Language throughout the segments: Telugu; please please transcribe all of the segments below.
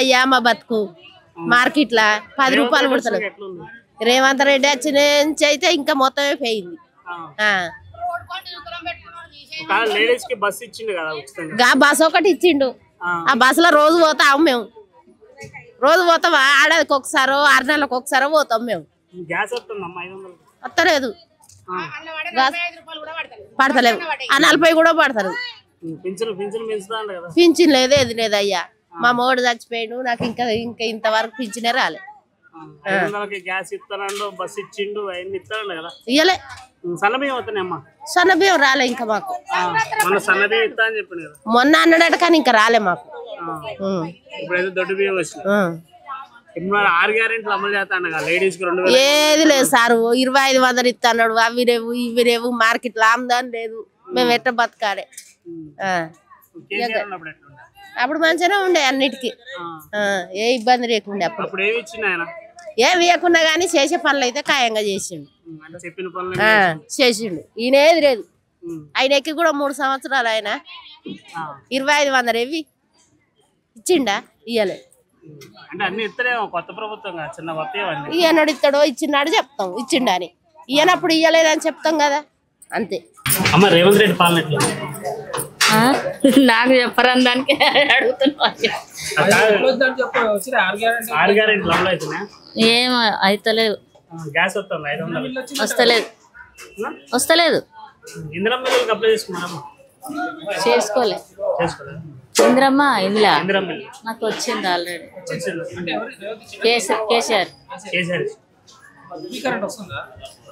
అయ్యా మా బతుకు మార్కెట్ లా 10 రూపాయలు పడతారు రేవంత్ రెడ్డి వచ్చిన నుంచి అయితే ఇంకా మొత్తమే పోయింది బస్ ఒకటి ఇచ్చిండు ఆ బస్సులో రోజు పోతాం మేము రోజు పోతాం ఆడదికి ఒకసారో 6 నెలలకు ఒకసారో పోతాం మేము వస్తలేదు పడతలేవు ఆ 40 కూడా పడతారు పింఛన్ లేదు ఏది లేదు అయ్యా మా మోడు చచ్చిపోయాడు నాకు ఇంకా ఇంకా ఇంతవరకు పింఛనే రాలే ఇయ్యలే సన్నబియ్యం రాలే ఇంకా మాకు మొన్న అన్నాడట కానీ ఇంకా రాలే మాకు ఏది లేదు సారు 2500 ఇస్తాడు అవి రేవు ఇవి రేవు మార్కెట్ లో ఆమ్దాని లేదు మేము ఎట్ట బతకాడే అప్పుడు మంచిగానే ఉండే అన్నిటికీ ఏ ఇబ్బంది లేకుండే అప్పుడు ఏం ఇవ్వకున్నా గానీ చేసే పనులు అయితే ఖాయంగా చేసిండు చేసిండు ఈయన ఏది లేదు ఆయనకి కూడా 3 సంవత్సరాలు ఆయన 2500 ఇవి ఇచ్చిండా ఇయ్యలే ఈయనడు ఇస్తాడో ఇచ్చినాడు చెప్తాం ఇచ్చిండా అని ఈయనప్పుడు ఇయ్యలేదని చెప్తాం కదా అంతే రేవంత్ రెడ్డి పాలన నాకు చెప్పరని దానికి ఏం అయితలేదు వస్తలేదు వస్తలేదు చేసుకోలే ఇంద్రమ్మ ఇందులో నాకు వచ్చింది ఆల్రెడీ కేసీఆర్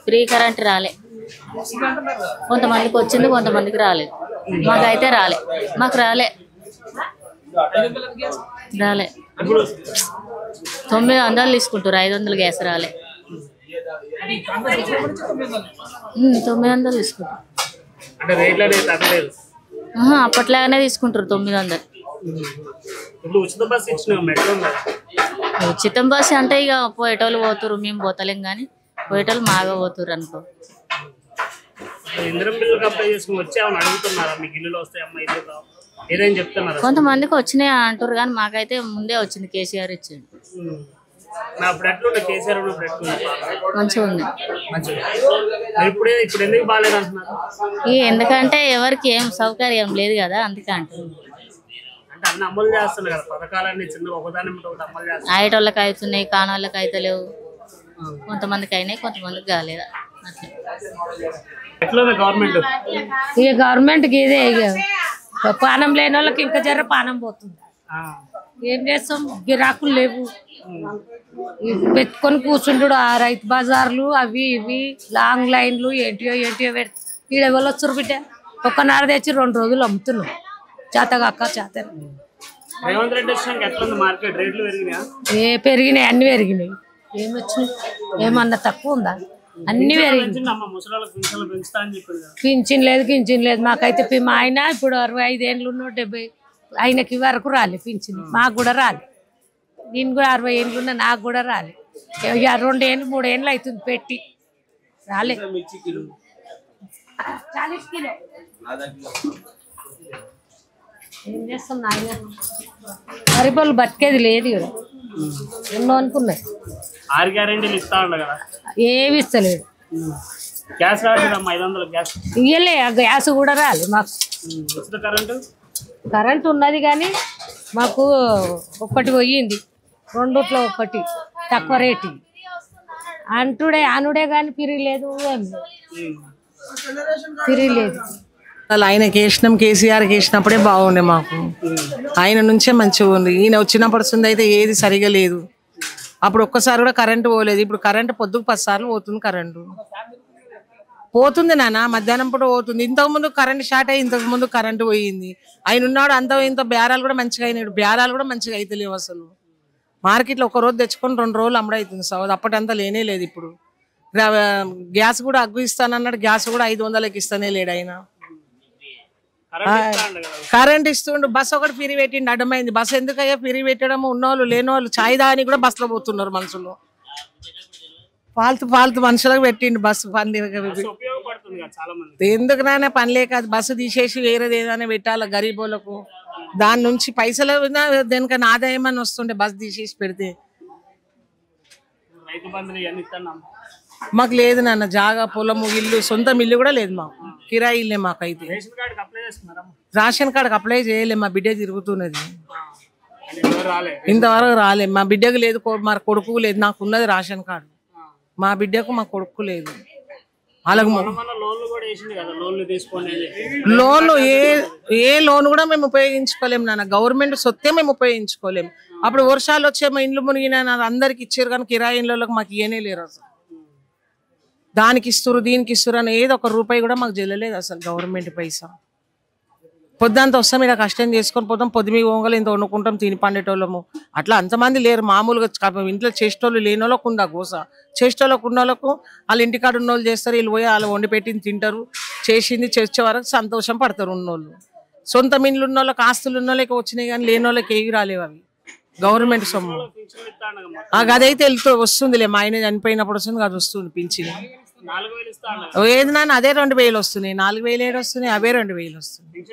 ఫ్రీ కరెంట్ రాలే కొంతమందికి వచ్చింది కొంతమందికి రాలేదు మాకైతే రాలే మాకు రాలే 900 తీసుకుంటారు 500 గ్యాస్ రాలే 900 తీసుకుంటారు అప్పట్లాగానే తీసుకుంటారు 900 ఉచితం బస్సు అంటే ఇక పోయేటోళ్ళు పోతురు మేము పోతలేం కానీ పోయేటోళ్ళు మాగా పోతురు అనుకో కొంతమందికి వచ్చినాయి అంటారు కానీ మాకైతే ముందే వచ్చింది కేసీఆర్ ఇచ్చిండు మంచిగా ఉంది ఎందుకంటే ఎవరికి ఏం సౌకర్యం లేదు కదా అందుకంటే ఆయటోళ్ళకి అవుతున్నాయి కానోళ్ళకి అయితే లేవు కొంతమందికి అయినాయి కొంతమందికి కాలేదు ఇక గవర్నమెంట్కి ఇదే ఇక పానం లేని వాళ్ళకి ఇంకా జర పానం పోతుంది ఏం చేస్తాం గిరాకులు లేవు పెట్టుకొని కూర్చుంటాడు ఆ రైతు బజార్లు అవి ఇవి లాంగ్ లైన్లు ఏంటియో ఈడెవరు వచ్చారు బిడ్డ ఒక్కనాడు తెచ్చి 2 రోజులు అమ్ముతున్నాం చేతగాక చేత పెరిగినాయి అన్ని పెరిగినాయి ఏమొచ్చినాయి ఏమన్నా తక్కువ ఉందా అన్ని పెరిగినాయి పింఛన్ లేదు మాకైతే మా ఆయన ఇప్పుడు 65 ఏళ్ళు ఉన్నాడు 70 ఆయనకి వరకు రాలే పింఛన్ మాకు కూడా రాలే నేను కూడా 60 ఏళ్ళు ఉన్నా నాకు కూడా రాలే 2 ఏళ్ళు 3 ఏళ్ళు అవుతుంది పెట్టి రాలే 40 కిలో ఏం చేస్తాం నాయన గరీబోళ్ళు బతికేది లేదు ఎన్నో అనుకున్నాయి ఏమి ఇస్తలేడు ఇయ్యలే ఆ గ్యాస్ కూడా రాలే మాకు కరెంట్ ఉన్నది కానీ మాకు ఒకటి పోయింది 2 ఒకటి తక్కువ రేటు అనుడే కానీ పిరిలేదు పిరిలేదు ఆయనకి వేసినాం కేసీఆర్కి వేసినప్పుడే బాగుండే మాకు ఆయన నుంచే మంచిగా ఉంది ఈయన వచ్చినప్పుడు అయితే ఏది సరిగా లేదు అప్పుడు ఒక్కసారి కూడా కరెంటు పోలేదు ఇప్పుడు కరెంటు పొద్దుకు 10 సార్లు పోతుంది కరెంటు పోతుంది నాన్న మధ్యాహ్నం పూట పోతుంది ఇంతకుముందు కరెంట్ షార్ట్ అయ్యి ఇంతకుముందు కరెంటు పోయింది ఆయన ఉన్నాడు అంత ఇంత బేరాలు కూడా మంచిగా అయినాడు బేరాలు కూడా మంచిగా అయితే లేవు అసలు మార్కెట్లో 1 రోజు తెచ్చుకొని 2 రోజులు అమ్మడవుతుంది సౌద్ అప్పటంతా లేనే లేదు ఇప్పుడు గ్యాస్ కూడా అగ్గు ఇస్తానన్నాడు గ్యాస్ కూడా 500కి ఇస్తానే లేడు ఆయన కరెంట్ ఇస్తుండు బస్ ఒకటి పిరి పెట్టిండు అడ్డమైంది బస్ ఎందుకయ్యా పిరి పెట్టడం ఉన్నోళ్ళు లేనోళ్ళు చాయ్ దాని కూడా బస్సులో పోతున్నారు మనుషులు పాల్తు మనుషులకు పెట్టిండు బస్సు పని ఎందుకు నానే పని లేక బస్సు తీసేసి వేరేది ఏదైనా పెట్టాలి గరీబోళ్ళకు దాని నుంచి పైసలు దేనికన్నా ఆదాయం అని వస్తుండే బస్ తీసేసి పెడితే. రైతు బంధువులు ఇవన్నీ ఇస్తున్నాం. మాకు లేదు నాన్న, జాగా పొలము ఇల్లు సొంతం ఇల్లు కూడా లేదు మాకు, కిరాయి ఇల్లే మాకైతే. రేషన్ కార్డుకి అప్లై చేస్తున్నారా? రేషన్ కార్డుకి అప్లై చేయలే, మా బిడ్డ తిరుగుతున్నది, ఎవరు రాలే. ఇంతవరకు రాలే. మా బిడ్డకు లేదు, మా కొడుకు లేదు, నాకు ఉన్నది రేషన్ కార్డు. మా బిడ్డకు మా కొడుకు లేదు. అలాగే లోన్లు కూడా వేసింది కదా, లోన్లు తీసుకోండి. లోన్లు ఏ లోన్ కూడా మేము ఉపయోగించుకోలేము నాన్న, గవర్నమెంట్ సొత్తే మేము ఉపయోగించుకోలేము. అప్పుడు వర్షాలు వచ్చే మా ఇండ్లు మునిగిన అందరికి ఇచ్చారు కానీ కిరాయి ఇళ్ళకి మాకు ఇయనే లేరు అసలు. దానికి ఇస్తురు దీనికి ఇస్తురు అని ఏదో ఒక రూపాయి కూడా మాకు జల్లలేదు అసలు గవర్నమెంట్ పైసా. పొద్దంతా వస్తాం ఇక్కడ కష్టం చేసుకొని పోతాం, పొద్దుమి ఓంగలు ఇంత వండుకుంటాం తిని పండేటోళ్ళము. అట్లా అంతమంది లేరు, మామూలుగా ఇంట్లో చేసేటోళ్ళు లేని వాళ్ళకు ఉందా గోస. చేసేటోళ్ళకు ఉన్న వాళ్ళకు వాళ్ళ ఇంటికాడ ఉన్న వాళ్ళు చేస్తారు, వీళ్ళు పోయి వాళ్ళు వండి పెట్టింది తింటారు, చేసింది చేసే వరకు సంతోషం పడతారు ఉన్నోళ్ళు. సొంత ఇండ్లు ఉన్న వాళ్ళకి ఆస్తులు ఉన్న వాళ్ళకి వచ్చినాయి కానీ లేని వాళ్ళకి ఏవి రాలేవు అవి గవర్నమెంట్ సొమ్ము. అదైతే వెళ్తూ వస్తుందిలే, మా ఆయన చనిపోయినప్పుడు వస్తుంది, అది వస్తుంది పింఛన్. ఏది నాన్న అదే 2000 వస్తున్నాయి, 4000 ఏడు వస్తున్నాయి, అవే 2000 వస్తున్నాయి.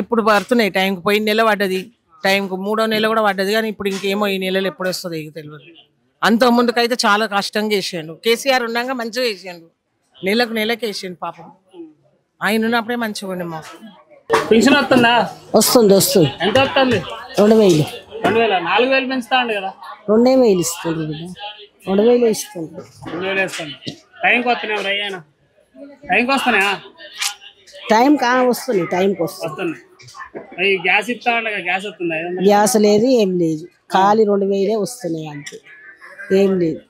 ఇప్పుడు పడుతున్నాయి టైంకి. పోయిన నెల పడ్డది టైంకు, 3వ నెల కూడా పడ్డది కానీ ఇప్పుడు ఇంకేమో ఈ నెలలో ఎప్పుడు వస్తుంది తెలియదు. అంత ముందుకైతే చాలా కష్టంగా వేసాడు. కేసీఆర్ ఉండగా మంచిగా వేసాడు, నెలకు వేసాడు పాపం. ఆయన ఉన్నప్పుడే మంచిగా ఉండే మాకు. పింఛన్ వస్తుందా? వస్తుంది. ఎంత వస్తుంది? 2000. 2000. 4000 పెంచుతా అండి కదా. 2000 ఇస్తుంది బిడ్డ, 2000 ఇస్తుంది. 2000 వేస్తాను. టైంకి వస్తున్నాయి రయ్యానా? టైంకి వస్తున్నాయా? వస్తుంది, టైంకి వస్తున్నాయి. అవి గ్యాస్ ఇస్తా అండి, గ్యాస్ వస్తుందా? గ్యాస్ లేదు ఏం లేదు, ఖాళీ 2000 వస్తున్నాయి అంతే, ఏం లేదు.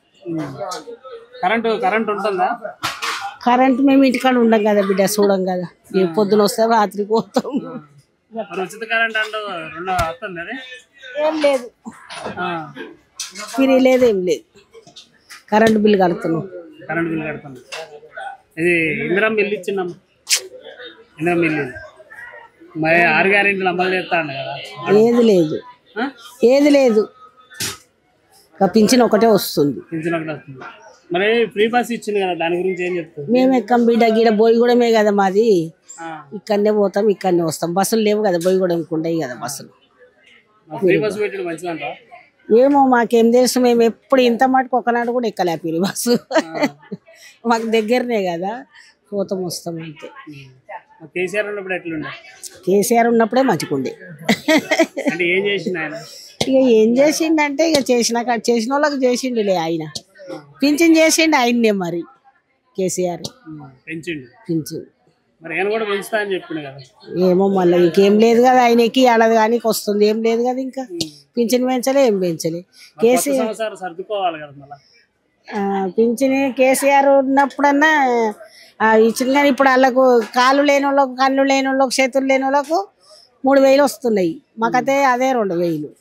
కరెంట్ ఉంటుందా? కరెంట్ మేము ఇంటికాడ ఉండం కదా బిడ్డ, చూడం కదా, ఏ పొద్దున వస్తాం రాత్రికి పోతాం. ఉచిత కరెంట్ అంటే 2 వస్తుంది, అది ఏం లేదు, ఫ్రీ లేదు ఏం లేదు, కరెంట్ బిల్ కడుతున్నాం. ఇది ఇందిరా బిల్లు ఇచ్చిందమ్మా, ఇందిరా బిల్లు మరి 6 గ్యారెంటీలు అమలు చేస్తా అండి కదా. ఏది లేదు, పింఛన్ ఒకటే వస్తుంది. మరి ఫ్రీ బస్ ఇచ్చింది కదా, దాని గురించి ఏం చెప్తారు? మేము ఎక్కం బిడ్డ, గీడ బోయిగూడమే కదా మాది, ఇక్కడనే పోతాం ఇక్కడనే వస్తాం. బస్సులు లేవు కదా, బోయిగూడెంకి ఉండవు కదా బస్సులు. ఫ్రీ బస్ పెట్టడం మంచిదంట. ఏమో మాకేం తెలుసు, మేము ఎప్పుడు ఇంత మటుకు ఒకనాడు కూడా ఎక్కలే ఫ్రీ బస్సు. మాకు దగ్గరనే కదా, పోతాం వస్తాం అంతే. కేసీఆర్ ఉన్నప్పుడు ఎట్లుండే? కేసీఆర్ ఉన్నప్పుడే మంచిగుండే. అంటే ఏం చేసిండు ఆయన? ఇక ఏం చేసిండంటే ఇక చేసిన వాళ్ళకి చేసిండులే ఆయన. పింఛన్ చేసిండు ఆయన్నే మరి కేసీఆర్, పింఛన్. మరి ఆయన కూడా పెంచుతా అని చెప్పిండు కదా. ఏమో మళ్ళీ ఇంకేం లేదు కదా, ఆయనకి ఏడాది కానీ వస్తుంది ఏం లేదు కదా, ఇంకా పింఛన్ పెంచలే ఏం పెంచలే. కేసీఆర్ సర్దుకోవాలి కదా మళ్ళీ. పింఛన్ కేసీఆర్ ఉన్నప్పుడన్నా ఇచ్చింది కానీ ఇప్పుడు వాళ్ళకు కాళ్ళు లేని వాళ్ళకు, కళ్ళు లేని వాళ్ళకు, చేతులు లేని వాళ్ళకు 3000 వస్తున్నాయి. మాకైతే అదే 2000.